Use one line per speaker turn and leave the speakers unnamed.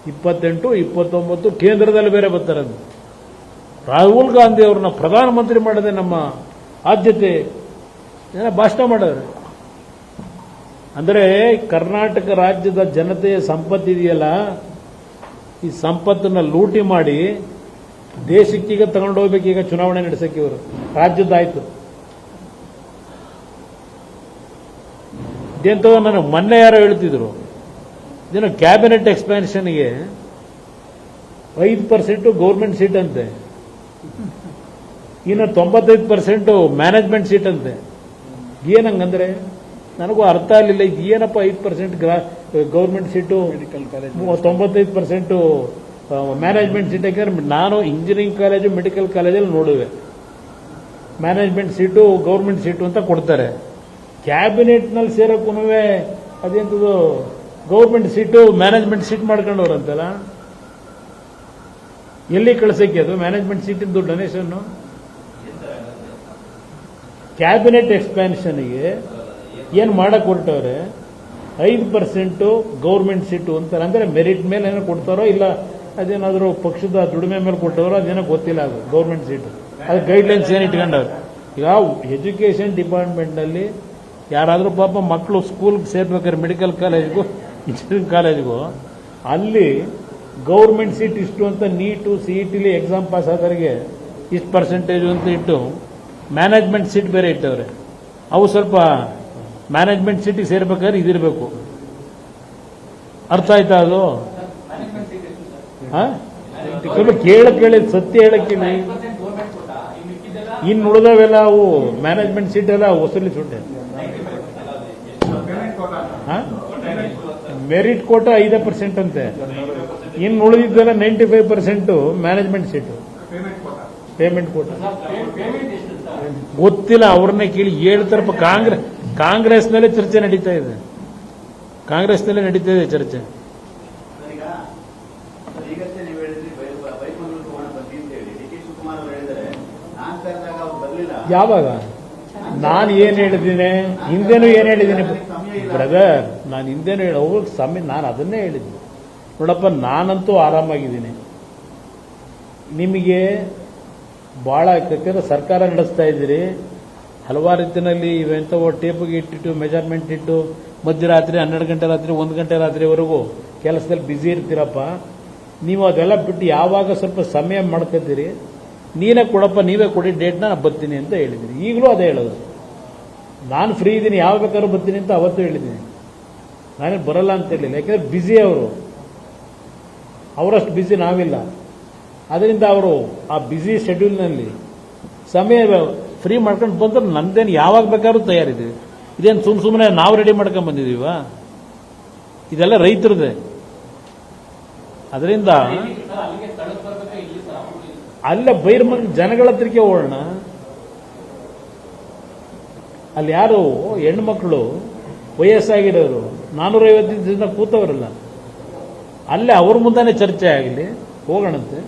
28, 29 ಕೇಂದ್ರದಲ್ಲಿ ಬೇರೆ ಬರ್ತಾರೆ. ರಾಹುಲ್ ಗಾಂಧಿ ಅವ್ರನ್ನ ಪ್ರಧಾನಮಂತ್ರಿ ಮಾಡದೆ ನಮ್ಮ ಆದ್ಯತೆ ಭಾಷಣ ಮಾಡೋರು. ಅಂದರೆ ಕರ್ನಾಟಕ ರಾಜ್ಯದ ಜನತೆಯ ಸಂಪತ್ತಿದೆಯಲ್ಲ, ಈ ಸಂಪತ್ತನ್ನು ಲೂಟಿ ಮಾಡಿ ದೇಶಕ್ಕೀಗ ತಗೊಂಡು ಹೋಗ್ಬೇಕೀಗ ಚುನಾವಣೆ ನಡೆಸಕ್ಕೆ ಇವರು. ರಾಜ್ಯದ್ದಾಯ್ತು. ಇದೇಂತ ನನಗೆ ಮೊನ್ನೆ ಯಾರೋ ಹೇಳ್ತಿದ್ರು, ಇದೇನೋ ಕ್ಯಾಬಿನೆಟ್ ಎಕ್ಸ್ಪ್ಯಾನ್ಷನ್ಗೆ 5% ಗೌರ್ಮೆಂಟ್ ಸೀಟ್ ಅಂತೆ, ಇನ್ನು 95% ಮ್ಯಾನೇಜ್ಮೆಂಟ್ ಸೀಟ್ ಅಂತೆ. ಏನಂಗಂದ್ರೆ ನನಗೂ ಅರ್ಥ ಆಗಲಿಲ್ಲ. ಇದು ಏನಪ್ಪ 5% ಗೌರ್ಮೆಂಟ್ ಸೀಟು, 95% ಮ್ಯಾನೇಜ್ಮೆಂಟ್ ಸೀಟ್. ಯಾಕಂದ್ರೆ ನಾನು ಇಂಜಿನಿಯರಿಂಗ್ ಕಾಲೇಜು, ಮೆಡಿಕಲ್ ಕಾಲೇಜಲ್ಲಿ ನೋಡುವೆ, ಮ್ಯಾನೇಜ್ಮೆಂಟ್ ಸೀಟು ಗೌರ್ಮೆಂಟ್ ಸೀಟು ಅಂತ ಕೊಡ್ತಾರೆ. ಕ್ಯಾಬಿನೆಟ್ನಲ್ಲಿ ಸೇರೋಕ್ಕೂ ಅದೆಂಥದ್ದು ಗೌರ್ಮೆಂಟ್ ಸೀಟು ಮ್ಯಾನೇಜ್ಮೆಂಟ್ ಸೀಟ್ ಮಾಡ್ಕೊಂಡವ್ರಂತಲ್ಲ. ಎಲ್ಲಿ ಕಳಿಸಕ್ಕೆ ಅದು ಮ್ಯಾನೇಜ್ಮೆಂಟ್ ಸೀಟಿಂದು ಡೊನೇಷನ್ನು? ಕ್ಯಾಬಿನೆಟ್ ಎಕ್ಸ್ಪ್ಯಾನ್ಷನ್ಗೆ ಏನು ಮಾಡಕ್ ಹೊರಟವ್ರೆ, 5% ಗೌರ್ಮೆಂಟ್ ಸೀಟು ಅಂತಾರೆ. ಅಂದ್ರೆ ಮೆರಿಟ್ ಮೇಲೆ ಏನೋ ಕೊಡ್ತಾರೋ ಇಲ್ಲ ಅದೇನಾದರೂ ಪಕ್ಷದ ದುಡಿಮೆ ಮೇಲೆ ಕೊಟ್ಟವರೋ ಅದೇನೋ ಗೊತ್ತಿಲ್ಲ. ಅದು ಗೌರ್ಮೆಂಟ್ ಸೀಟು, ಅದು ಗೈಡ್ಲೈನ್ಸ್ ಏನು ಇಟ್ಕೊಂಡವ್ರು. ಈಗ ಎಜುಕೇಷನ್ ಡಿಪಾರ್ಟ್ಮೆಂಟ್ನಲ್ಲಿ ಯಾರಾದರೂ ಪಾಪ ಮಕ್ಕಳು ಸ್ಕೂಲ್ಗೆ ಸೇರ್ಬೇಕಾದ್ರೆ ಮೆಡಿಕಲ್ ಕಾಲೇಜ್ಗೂ ಇಂಜಿನಿಯರಿಂಗ್ ಕಾಲೇಜ್ಗೂ ಅಲ್ಲಿ ಗೌರ್ಮೆಂಟ್ ಸೀಟ್ ಇಷ್ಟು ಅಂತ ನೀಟು CETಲಿ ಎಕ್ಸಾಮ್ ಪಾಸ್ ಆದವರಿಗೆ ಇಷ್ಟು ಪರ್ಸೆಂಟೇಜು ಅಂತ ಇಟ್ಟು ಮ್ಯಾನೇಜ್ಮೆಂಟ್ ಸೀಟ್ ಬೇರೆ ಇಟ್ಟವ್ರೆ. ಅವು ಸ್ವಲ್ಪ ಮ್ಯಾನೇಜ್ಮೆಂಟ್ ಸೀಟಿಗೆ ಸೇರ್ಬೇಕಾದ್ರೆ ಇದಿರಬೇಕು. ಅರ್ಥ ಆಯ್ತಾ ಅದು? ಸ್ವಲ್ಪ ಕೇಳಿ ಸತ್ಯ ಹೇಳಕ್ಕಿಲ್ಲ. ಇನ್ನು ಉಳಿದವೆಲ್ಲ ಅವು ಮ್ಯಾನೇಜ್ಮೆಂಟ್ ಸೀಟ್ ಎಲ್ಲ ವಸೂಲಿ ಸುಟ್ಟೆ. ಮೆರಿಟ್ ಕೋಟಾ 5% ಅಂತೆ, ಇನ್ನು ಉಳಿದಿದ್ದೆಲ್ಲ 95% ಮ್ಯಾನೇಜ್ಮೆಂಟ್ ಸೀಟು. ಪೇಮೆಂಟ್ ಕೋಟಾ ಗೊತ್ತಿಲ್ಲ, ಅವ್ರನ್ನೇ ಕೇಳಿ ಹೇಳ್ತಾರಪ್ಪ. ಕಾಂಗ್ರೆಸ್ನಲ್ಲೇ ಚರ್ಚೆ ನಡೀತಾ ಇದೆ, ಕಾಂಗ್ರೆಸ್ನಲ್ಲೇ ನಡೀತಾ ಇದೆ ಚರ್ಚೆ. ಯಾವಾಗ ನಾನು ಏನ್ ಹೇಳಿದ್ದೀನಿ, ಹಿಂದೆನೂ ಏನ್ ಹೇಳಿದ್ದೀನಿ ಬ್ರದರ್, ನಾನು ಹಿಂದೆನೂ ಅವ್ರಿಗೆ ಸಮಯ ನಾನು ಅದನ್ನೇ ಹೇಳಿದ್ದೀನಿ. ನೋಡಪ್ಪ, ನಾನಂತೂ ಆರಾಮಾಗಿದ್ದೀನಿ. ನಿಮಗೆ ಭಾಳ ಯಾಕಂದ್ರೆ ಸರ್ಕಾರ ನಡೆಸ್ತಾ ಇದ್ದೀರಿ, ಹಲವಾರು ರೀತಿಯಲ್ಲಿ ಇವೆಂಥವು ಟೇಪಿಗೆ ಇಟ್ಟಿಟ್ಟು ಮೆಜರ್ಮೆಂಟ್ ಇಟ್ಟು ಮಧ್ಯರಾತ್ರಿ 12 ಗಂಟೆ ರಾತ್ರಿ 1 ಗಂಟೆ ರಾತ್ರಿವರೆಗೂ ಕೆಲಸದಲ್ಲಿ ಬ್ಯುಸಿ ಇರ್ತೀರಪ್ಪ. ನೀವು ಅದೆಲ್ಲ ಬಿಟ್ಟು ಯಾವಾಗ ಸ್ವಲ್ಪ ಸಮಯ ಮಾಡ್ಕೊತೀರಿ, ನೀನೇ ಕೊಡಪ್ಪ, ನೀವೇ ಕೊಡಿ ಡೇಟ್ನ, ನಾನು ಬರ್ತೀನಿ ಅಂತ ಹೇಳಿದ್ದೀನಿ. ಈಗಲೂ ಅದೇ ಹೇಳೋದು, ನಾನು ಫ್ರೀ ಇದ್ದೀನಿ, ಯಾವಾಗ ಬೇಕಾದ್ರೂ ಬರ್ತೀನಿ ಅಂತ ಅವತ್ತು ಹೇಳಿದ್ದೀನಿ. ನಾನೇನು ಬರಲ್ಲ ಅಂತ ಹೇಳಿಲ್ಲ, ಯಾಕೆಂದ್ರೆ ಬ್ಯುಸಿ ಅವರು, ಅವರಷ್ಟು ಬ್ಯುಸಿ ನಾವಿಲ್ಲ. ಅದರಿಂದ ಅವರು ಆ ಬ್ಯುಸಿ ಶೆಡ್ಯೂಲ್ನಲ್ಲಿ ಸಮಯ ಫ್ರೀ ಮಾಡ್ಕೊಂಡು ಬಂದ್ರೆ ನಂದೇನು ಯಾವಾಗ ಬೇಕಾದ್ರೂ ತಯಾರಿದ್ದೀವಿ. ಇದೇನು ಸುಮ್ಮನೆ ನಾವು ರೆಡಿ ಮಾಡ್ಕೊಂಡು ಬಂದಿದ್ದೀವ? ಇದೆಲ್ಲ ರೈತರದೇ. ಅದರಿಂದ ಅಲ್ಲೇ ಬೈರ್ಮನ್ ಜನಗಳ ಹತ್ರಕ್ಕೆ ಹೋಗೋಣ. ಅಲ್ಲಿ ಯಾರು ಹೆಣ್ಮಕ್ಳು ವಯಸ್ಸಾಗಿರೋರು 450 ದಿನ ಕೂತವರಲ್ಲ, ಅಲ್ಲೇ ಅವ್ರ ಮುಂದಾನೆ ಚರ್ಚೆ ಆಗಲಿ, ಹೋಗೋಣಂತೆ.